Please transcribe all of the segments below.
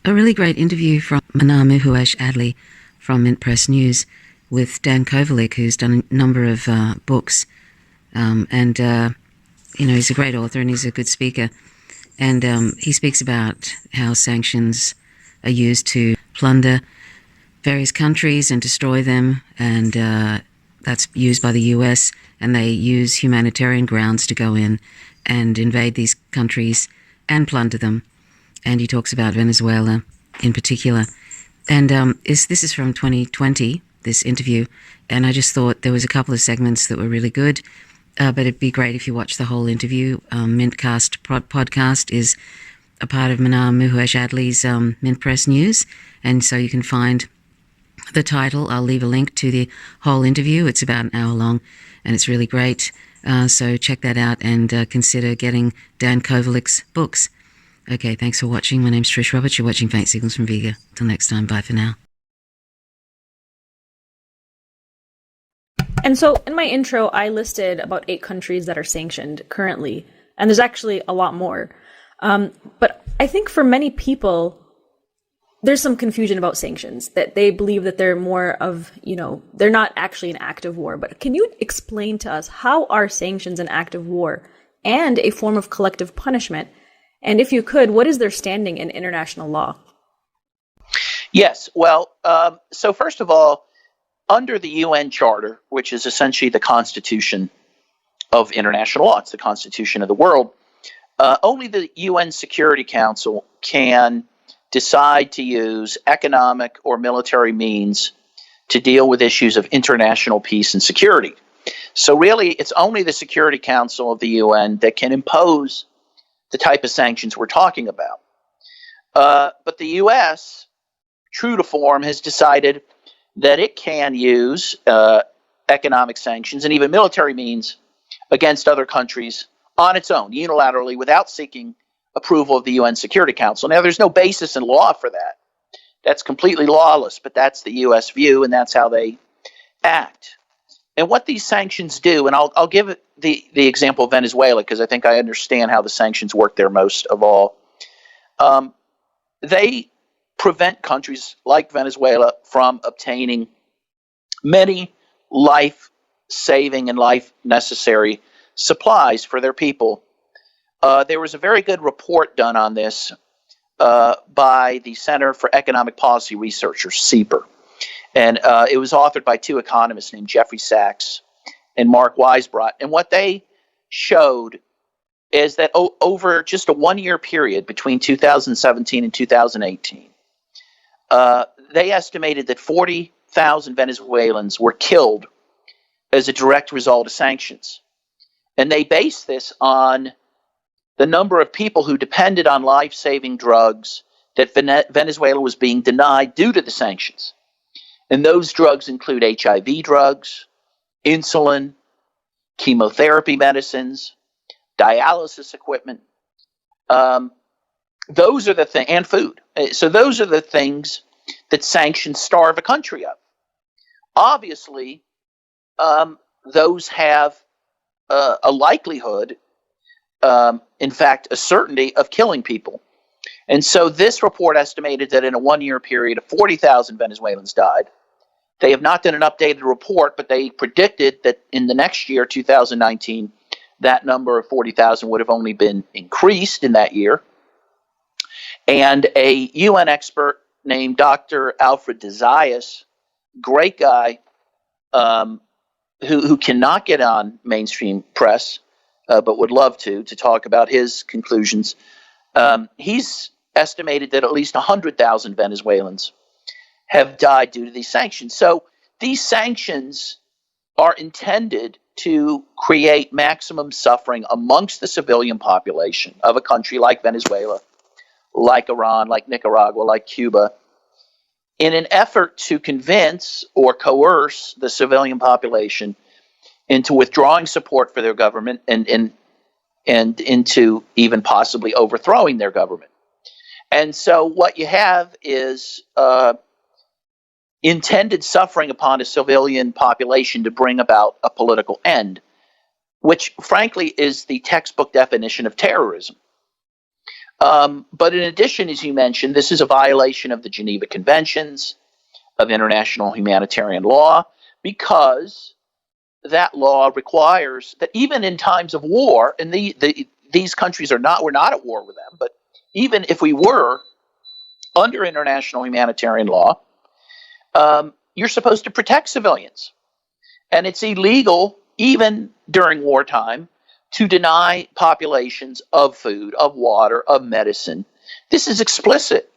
a really great interview from Manar Adley from Mint Press News with Dan Kovalik, who's done a number of books. And he's a great author and he's a good speaker. And he speaks about how sanctions are used to plunder various countries and destroy them. And that's used by the US. And they use humanitarian grounds to go in and invade these countries and plunder them. And he talks about Venezuela in particular. And this is from 2020, this interview. And I just thought there was a couple of segments that were really good. But it'd be great if you watch the whole interview. Mintcast podcast is a part of Manar Adley's Mint Press News. And so you can find the title. I'll leave a link to the whole interview. It's about an hour long and it's really great. So check that out and consider getting Dan Kovalik's books. Okay, thanks for watching. My name's Trish Roberts. You're watching Faint Signals from Vega. Till next time, bye for now. And so in my intro, I listed about 8 countries that are sanctioned currently, and there's actually a lot more. But I think for many people, there's some confusion about sanctions, that they believe that they're more of, they're not actually an act of war. But can you explain to us, how are sanctions an act of war and a form of collective punishment? And if you could, what is their standing in international law? Yes. Well, so first of all, under the UN Charter, which is essentially the constitution of international law, it's the constitution of the world, only the UN Security Council can decide to use economic or military means to deal with issues of international peace and security. So really, it's only the Security Council of the UN that can impose the type of sanctions we're talking about. But the U.S., true to form, has decided that it can use economic sanctions and even military means against other countries on its own, unilaterally, without seeking approval of the UN Security Council. Now, there's no basis in law for that. That's completely lawless, but that's the U.S. view, and that's how they act. And what these sanctions do, and I'll give the example of Venezuela, because I think I understand how the sanctions work there most of all. They prevent countries like Venezuela from obtaining many life-saving and life-necessary supplies for their people. There was a very good report done on this by the Center for Economic Policy Research, or CEPR. And it was authored by 2 economists named Jeffrey Sachs and Mark Weisbrot. And what they showed is that over just a 1-year period between 2017 and 2018, they estimated that 40,000 Venezuelans were killed as a direct result of sanctions. And they based this on the number of people who depended on life-saving drugs that Venezuela was being denied due to the sanctions. And those drugs include HIV drugs, insulin, chemotherapy medicines, dialysis equipment. Those are the things, and food. So those are the things that sanctions starve a country of. Obviously, those have a likelihood, in fact, a certainty of killing people. And so this report estimated that in a 1-year period, 40,000 Venezuelans died. They have not done an updated report, but they predicted that in the next year, 2019, that number of 40,000 would have only been increased in that year. And a UN expert named Dr. Alfred de Zayas, great guy, who cannot get on mainstream press, but would love to talk about his conclusions. He's estimated that at least 100,000 Venezuelans have died due to these sanctions. So these sanctions are intended to create maximum suffering amongst the civilian population of a country like Venezuela, like Iran, like Nicaragua, like Cuba, in an effort to convince or coerce the civilian population into withdrawing support for their government and into even possibly overthrowing their government. And so what you have is intended suffering upon a civilian population to bring about a political end, which frankly is the textbook definition of terrorism. But in addition, as you mentioned, this is a violation of the Geneva Conventions, of international humanitarian law, because that law requires that even in times of war, and these countries we're not at war with them, but even if we were under international humanitarian law, you're supposed to protect civilians. And it's illegal, even during wartime, to deny populations of food, of water, of medicine. This is explicit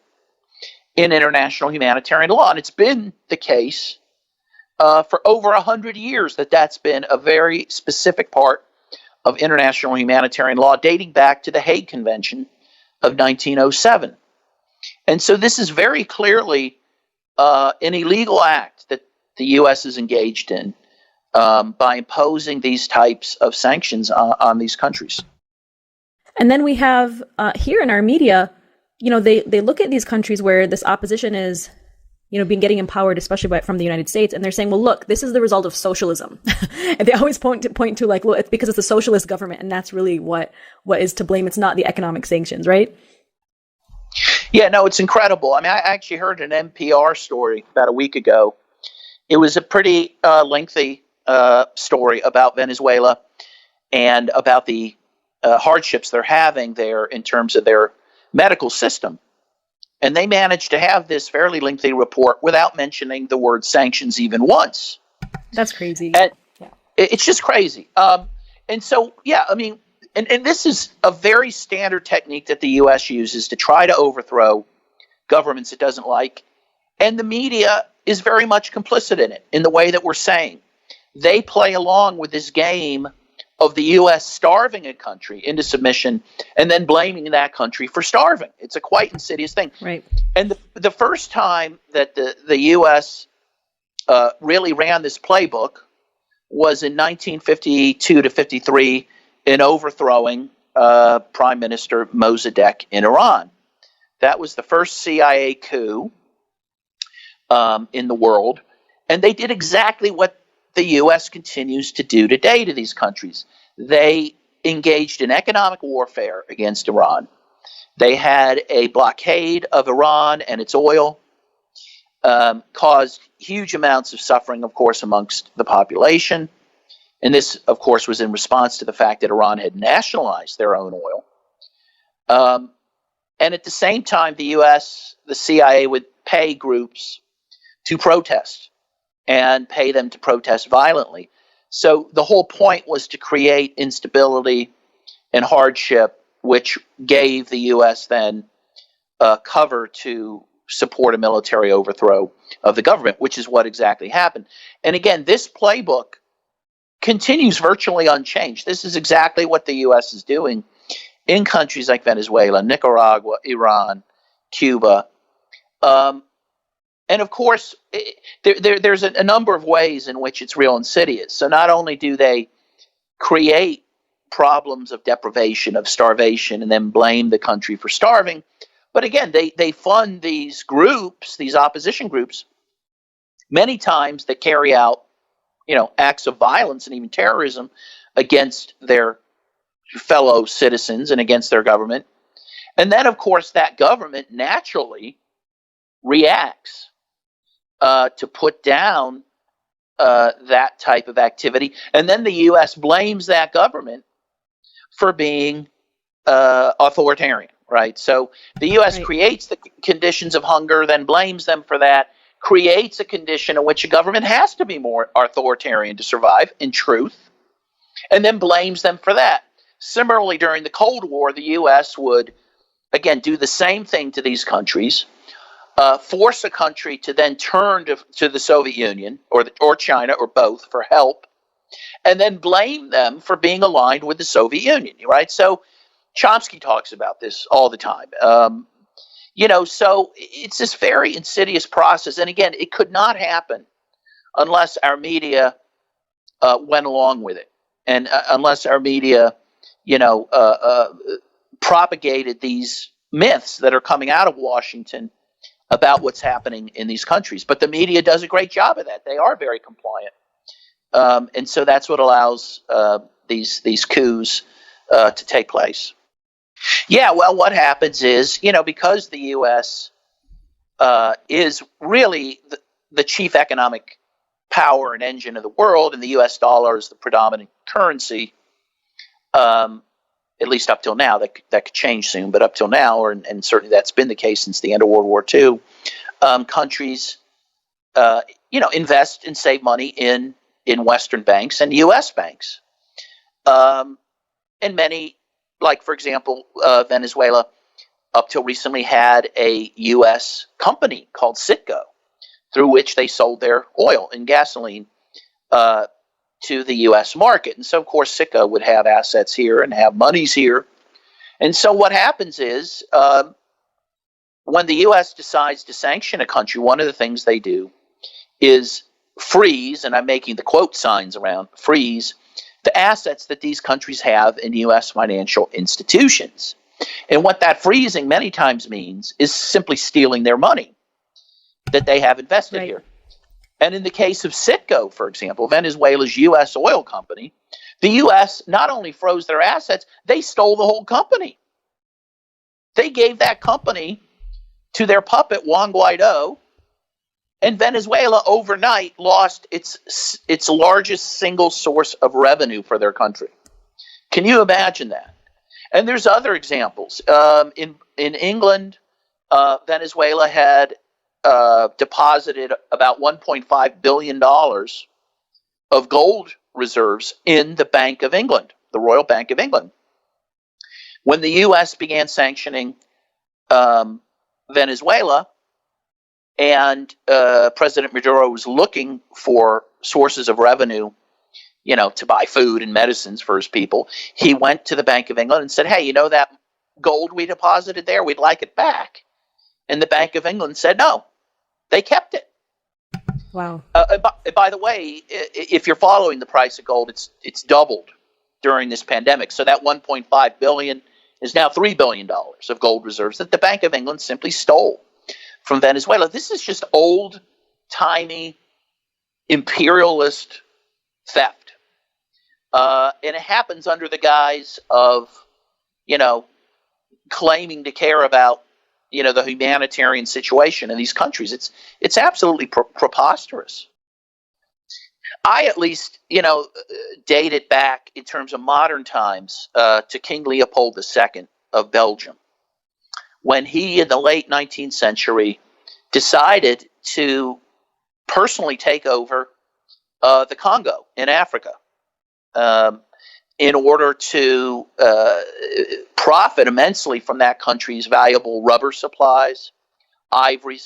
in international humanitarian law, and it's been the case for over 100 years that's been a very specific part of international humanitarian law, dating back to the Hague Convention of 1907. And so this is very clearly an illegal act that the U.S. is engaged in by imposing these types of sanctions on these countries. And then we have here in our media, they look at these countries where this opposition is, been getting empowered, especially from the United States, and they're saying, well, look, this is the result of socialism. And they always point to like, look, it's because it's a socialist government, and that's really what is to blame. It's not the economic sanctions, right? Yeah, no, it's incredible. I mean, I actually heard an NPR story about a week ago. It was a pretty lengthy story about Venezuela and about the hardships they're having there in terms of their medical system. And they managed to have this fairly lengthy report without mentioning the word sanctions even once. That's crazy. And it's just crazy. And so, yeah, I mean, and this is a very standard technique that the U.S. uses to try to overthrow governments it doesn't like. And the media is very much complicit in it, in the way that we're saying. They play along with this game of the U.S. starving a country into submission and then blaming that country for starving. It's a quite insidious thing. Right. And the first time that the U.S. Really ran this playbook was in 1952 to 53 in overthrowing Prime Minister Mossadegh in Iran. That was the first CIA coup in the world. And they did exactly what the U.S. continues to do today to these countries. They engaged in economic warfare against Iran. They had a blockade of Iran and its oil, caused huge amounts of suffering, of course, amongst the population. And this, of course, was in response to the fact that Iran had nationalized their own oil. And at the same time, the U.S., the CIA would pay groups to protest and pay them to protest violently. So the whole point was to create instability and hardship, which gave the U.S. then cover to support a military overthrow of the government, which is what exactly happened. And again, this playbook continues virtually unchanged. This is exactly what the U.S. is doing in countries like Venezuela, Nicaragua, Iran, Cuba. And of course, there's a number of ways in which it's real insidious. So not only do they create problems of deprivation, of starvation, and then blame the country for starving, but again, they fund these groups, these opposition groups, many times that carry out, acts of violence and even terrorism against their fellow citizens and against their government. And then, of course, that government naturally reacts to put down that type of activity. And then the U.S. blames that government for being authoritarian, right? So the U.S. creates the conditions of hunger, then blames them for that, creates a condition in which a government has to be more authoritarian to survive, in truth, and then blames them for that. Similarly, during the Cold War, the U.S. would, again, do the same thing to these countries, force a country to then turn to the Soviet Union or China or both for help, and then blame them for being aligned with the Soviet Union, right? So Chomsky talks about this all the time. So it's this very insidious process. And again, it could not happen unless our media went along with it, and unless our media, propagated these myths that are coming out of Washington about what's happening in these countries. But the media does a great job of that. They are very compliant. And so that's what allows these coups to take place. Yeah, well, what happens is, because the U.S. Is really the chief economic power and engine of the world, and the U.S. dollar is the predominant currency, at least up till now. That could change soon, but up till now, and certainly that's been the case since the end of World War II, countries, invest and save money in Western banks and U.S. banks. And many, like, for example, Venezuela, up till recently had a U.S. company called Citgo, through which they sold their oil and gasoline to the U.S. market. And so, of course, Citgo would have assets here and have monies here. And so what happens is when the U.S. decides to sanction a country, one of the things they do is freeze, and I'm making the quote signs around freeze, the assets that these countries have in U.S. financial institutions. And what that freezing many times means is simply stealing their money that they have invested Right. here. And in the case of Citgo, for example, Venezuela's U.S. oil company, the U.S. not only froze their assets, they stole the whole company. They gave that company to their puppet, Juan Guaido, and Venezuela overnight lost its largest single source of revenue for their country. Can you imagine that? And there's other examples. In England, Venezuela had deposited about $1.5 billion of gold reserves in the Bank of England, the Royal Bank of England. When the U.S. began sanctioning Venezuela, and President Maduro was looking for sources of revenue, to buy food and medicines for his people, he went to the Bank of England and said, hey, that gold we deposited there, we'd like it back. And the Bank of England said no. They kept it. Wow. By the way, if you're following the price of gold, it's doubled during this pandemic. So that $1.5 billion is now $3 billion of gold reserves that the Bank of England simply stole from Venezuela. This is just old-timey imperialist theft. And it happens under the guise of, claiming to care about, the humanitarian situation in these countries. It's absolutely preposterous. I at least, date it back in terms of modern times to King Leopold II of Belgium, when he, in the late 19th century, decided to personally take over the Congo in Africa in order to profit immensely from that country's valuable rubber supplies, ivory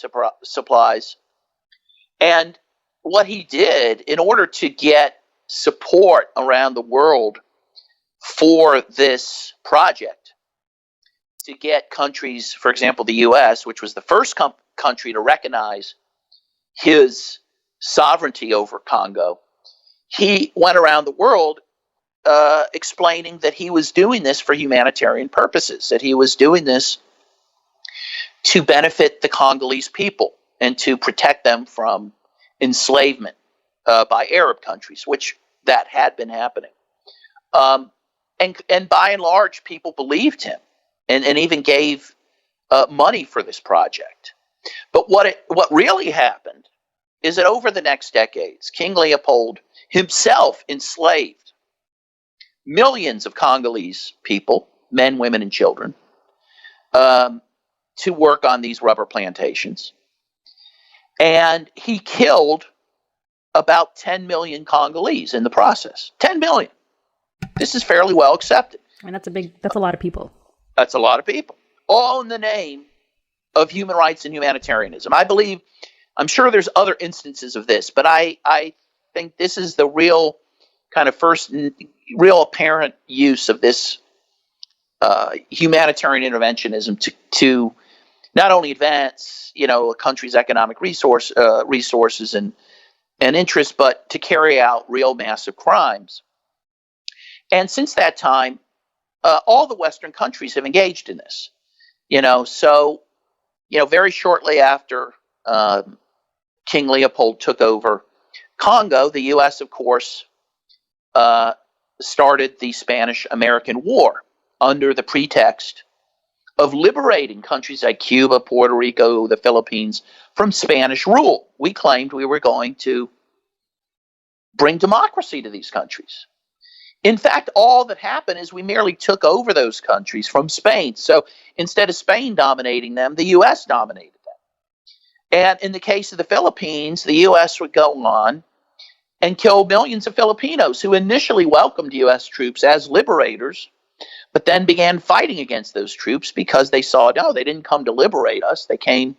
supplies. And what he did in order to get support around the world for this project, to get countries, for example, the U.S., which was the first country to recognize his sovereignty over Congo, he went around the world explaining that he was doing this for humanitarian purposes, that he was doing this to benefit the Congolese people and to protect them from enslavement by Arab countries, which that had been happening. And by and large, people believed him and even gave money for this project. But what really happened is that over the next decades, King Leopold himself enslaved millions of Congolese people, men, women, and children, to work on these rubber plantations. And he killed about 10 million Congolese in the process. 10 million. This is fairly well accepted. I mean, that's a lot of people. That's a lot of people. All in the name of human rights and humanitarianism. I'm sure there's other instances of this, but I think this is the real kind of first real apparent use of this humanitarian interventionism to not only advance, a country's economic resources and interests, but to carry out real massive crimes. And since that time, all the Western countries have engaged in this. So very shortly after King Leopold took over Congo, the U.S., of course, started the Spanish-American War under the pretext of liberating countries like Cuba, Puerto Rico, the Philippines from Spanish rule. We claimed we were going to bring democracy to these countries. In fact, all that happened is we merely took over those countries from Spain. So instead of Spain dominating them, the U.S. dominated them. And in the case of the Philippines, the U.S. would go on and kill millions of Filipinos who initially welcomed U.S. troops as liberators, but then began fighting against those troops because they saw, no, they didn't come to liberate us. They came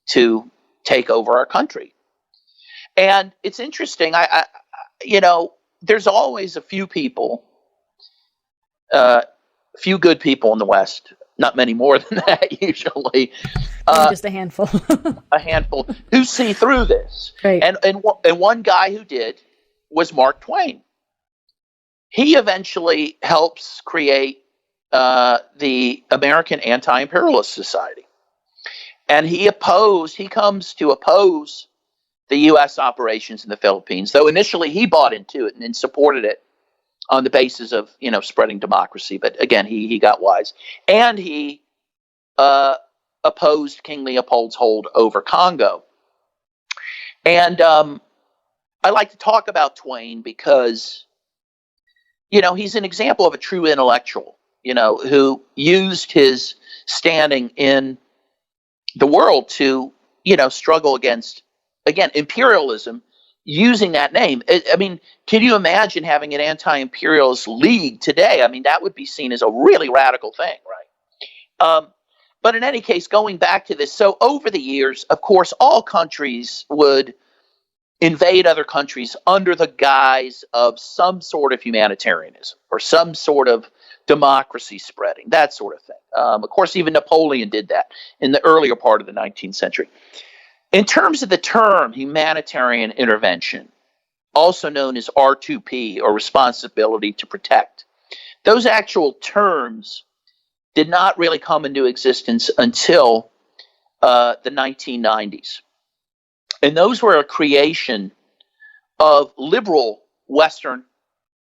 to take over our country. And it's interesting. There's always a few people, few good people in the West, not many more than that usually. Just a handful. A handful who see through this. Right. And one guy who did was Mark Twain. He eventually helps create the American Anti-Imperialist Society. And he comes to oppose the U.S. operations in the Philippines, though initially he bought into it and supported it on the basis of, spreading democracy. But again, he got wise. And he opposed King Leopold's hold over Congo. And I like to talk about Twain because, he's an example of a true intellectual, who used his standing in the world to, struggle against, again, imperialism, using that name. I mean, can you imagine having an anti-imperialist league today? I mean, that would be seen as a really radical thing, right? But in any case, going back to this, so over the years, of course, all countries would invade other countries under the guise of some sort of humanitarianism or some sort of democracy spreading, that sort of thing. Of course, even Napoleon did that in the earlier part of the 19th century. In terms of the term humanitarian intervention, also known as R2P, or responsibility to protect, those actual terms did not really come into existence until the 1990s. And those were a creation of liberal Western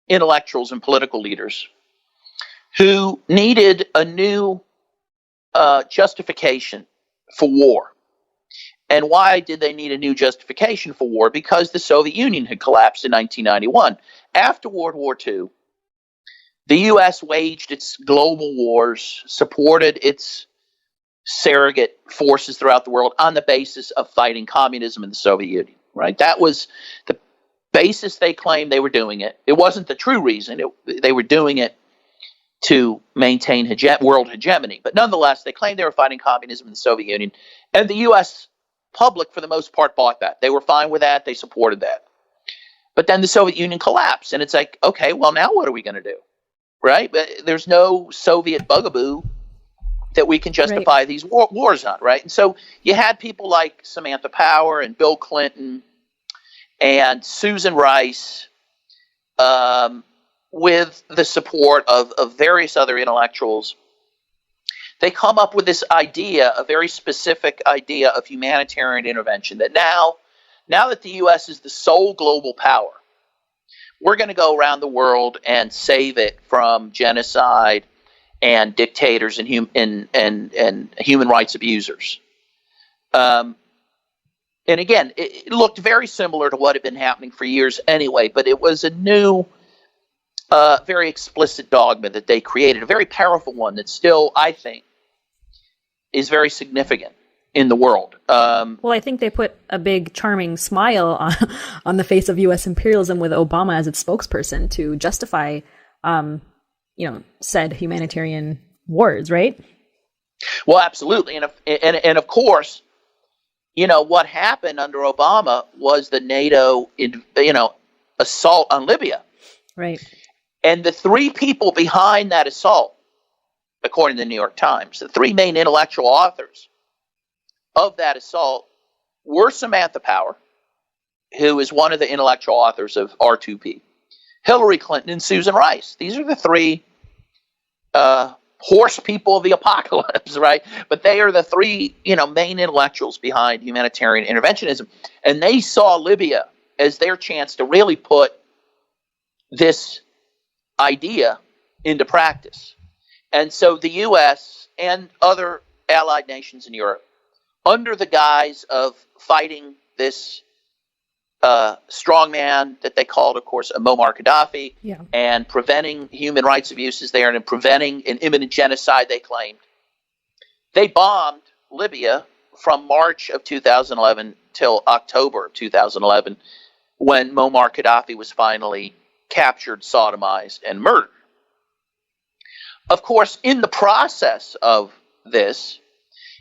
intellectuals and political leaders who needed a new justification for war. And why did they need a new justification for war? Because the Soviet Union had collapsed in 1991. After World War II, the U.S. waged its global wars, supported its surrogate forces throughout the world on the basis of fighting communism in the Soviet Union, right? That was the basis they claimed they were doing it. It wasn't the true reason. They were doing it to maintain world hegemony. But nonetheless, they claimed they were fighting communism in the Soviet Union. And the U.S. public, for the most part, bought that. They were fine with that. They supported that. But then the Soviet Union collapsed. And it's like, okay, well, now what are we going to do? Right? There's no Soviet bugaboo that we can justify these wars on, right? And so you had people like Samantha Power and Bill Clinton and Susan Rice, with the support of various other intellectuals. They come up with this idea, a very specific idea of humanitarian intervention, that now that the U.S. is the sole global power, we're going to go around the world and save it from genocide and dictators and human rights abusers. And again, it looked very similar to what had been happening for years anyway, but it was a new, very explicit dogma that they created, a very powerful one that still, I think, is very significant in the world. Well, I think they put a big, charming smile on the face of U.S. imperialism with Obama as its spokesperson to justify, said humanitarian wars, right? Well, absolutely, and of course, what happened under Obama was the NATO, assault on Libya, right? And the three people behind that assault, according to the New York Times, the three main intellectual authors of that assault were Samantha Power, who is one of the intellectual authors of R2P, Hillary Clinton, and Susan Rice. These are the three horse people of the apocalypse, right? But they are the three, main intellectuals behind humanitarian interventionism. And they saw Libya as their chance to really put this idea into practice. And so the U.S. and other allied nations in Europe, under the guise of fighting this strongman that they called, of course, Muammar Gaddafi, and preventing human rights abuses there and preventing an imminent genocide, they claimed, they bombed Libya from March of 2011 till October of 2011, when Muammar Gaddafi was finally captured, sodomized, and murdered. Of course, in the process of this,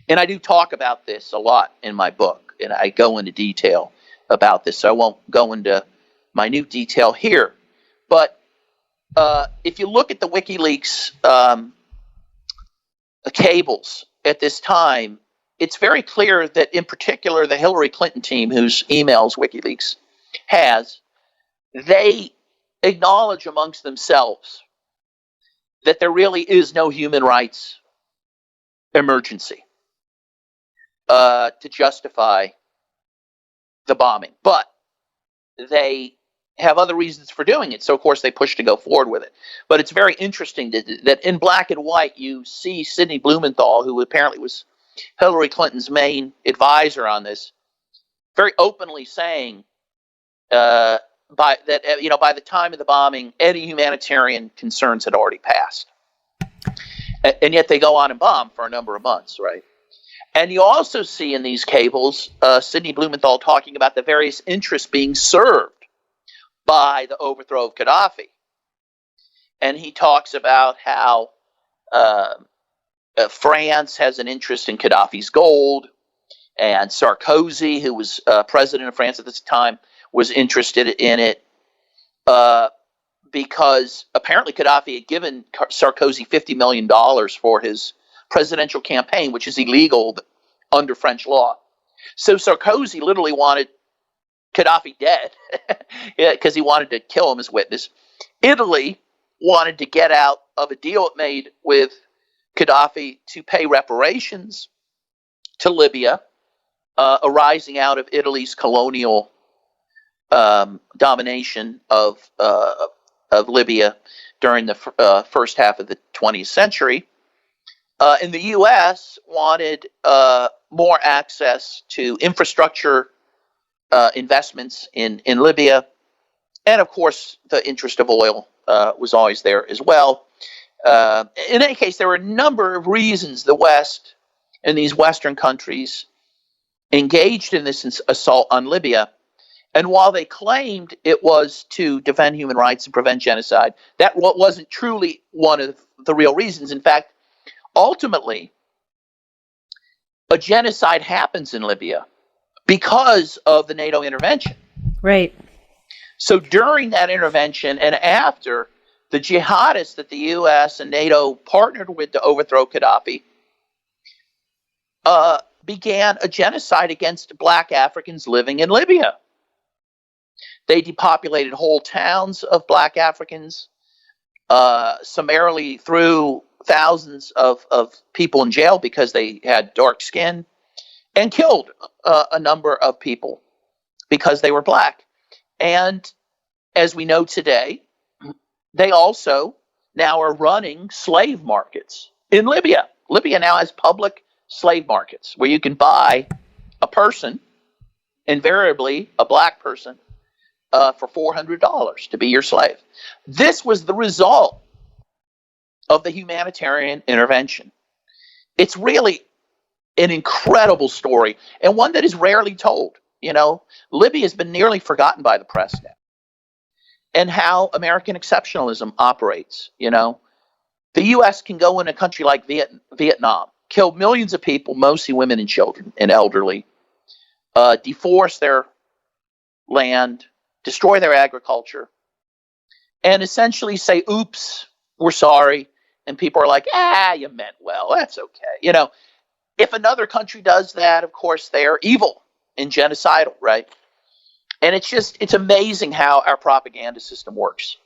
and I do talk about this a lot in my book, and I go into detail about this, so I won't go into minute detail here. But if you look at the WikiLeaks cables at this time, it's very clear that, in particular, the Hillary Clinton team, whose emails WikiLeaks has, they acknowledge amongst themselves that there really is no human rights emergency to justify the bombing. But they have other reasons for doing it. So, of course, they push to go forward with it. But it's very interesting that in black and white, you see Sidney Blumenthal, who apparently was Hillary Clinton's main advisor on this, very openly saying by the time of the bombing, any humanitarian concerns had already passed. And yet they go on and bomb for a number of months, right? And you also see in these cables Sidney Blumenthal talking about the various interests being served by the overthrow of Gaddafi. And he talks about how France has an interest in Gaddafi's gold, and Sarkozy, who was president of France at this time, was interested in it because apparently Gaddafi had given Sarkozy $50 million for his presidential campaign, which is illegal under French law. So Sarkozy literally wanted Gaddafi dead because he wanted to kill him as witness. Italy wanted to get out of a deal it made with Gaddafi to pay reparations to Libya, arising out of Italy's colonial domination of Libya during the first half of the 20th century. And the U.S. wanted more access to infrastructure investments in Libya. And, of course, the interest of oil was always there as well. In any case, there were a number of reasons the West and these Western countries engaged in this assault on Libya. And while they claimed it was to defend human rights and prevent genocide, that wasn't truly one of the real reasons. In fact, ultimately, a genocide happens in Libya because of the NATO intervention. Right. So during that intervention and after, the jihadists that the U.S. and NATO partnered with to overthrow Gaddafi began a genocide against black Africans living in Libya. They depopulated whole towns of black Africans, summarily threw thousands of people in jail because they had dark skin, and killed a number of people because they were black. And as we know today, they also now are running slave markets in Libya. Libya now has public slave markets where you can buy a person, invariably a black person, for $400 to be your slave. This was the result of the humanitarian intervention. It's really an incredible story, and one that is rarely told. You know, Libya has been nearly forgotten by the press now, and how American exceptionalism operates. You know, the U.S. can go in a country like Vietnam, kill millions of people, mostly women and children and elderly, deforest their land, destroy their agriculture, and essentially say, oops, we're sorry. And people are like, you meant well, that's okay. You know, if another country does that, of course, they're evil and genocidal, right? And it's amazing how our propaganda system works.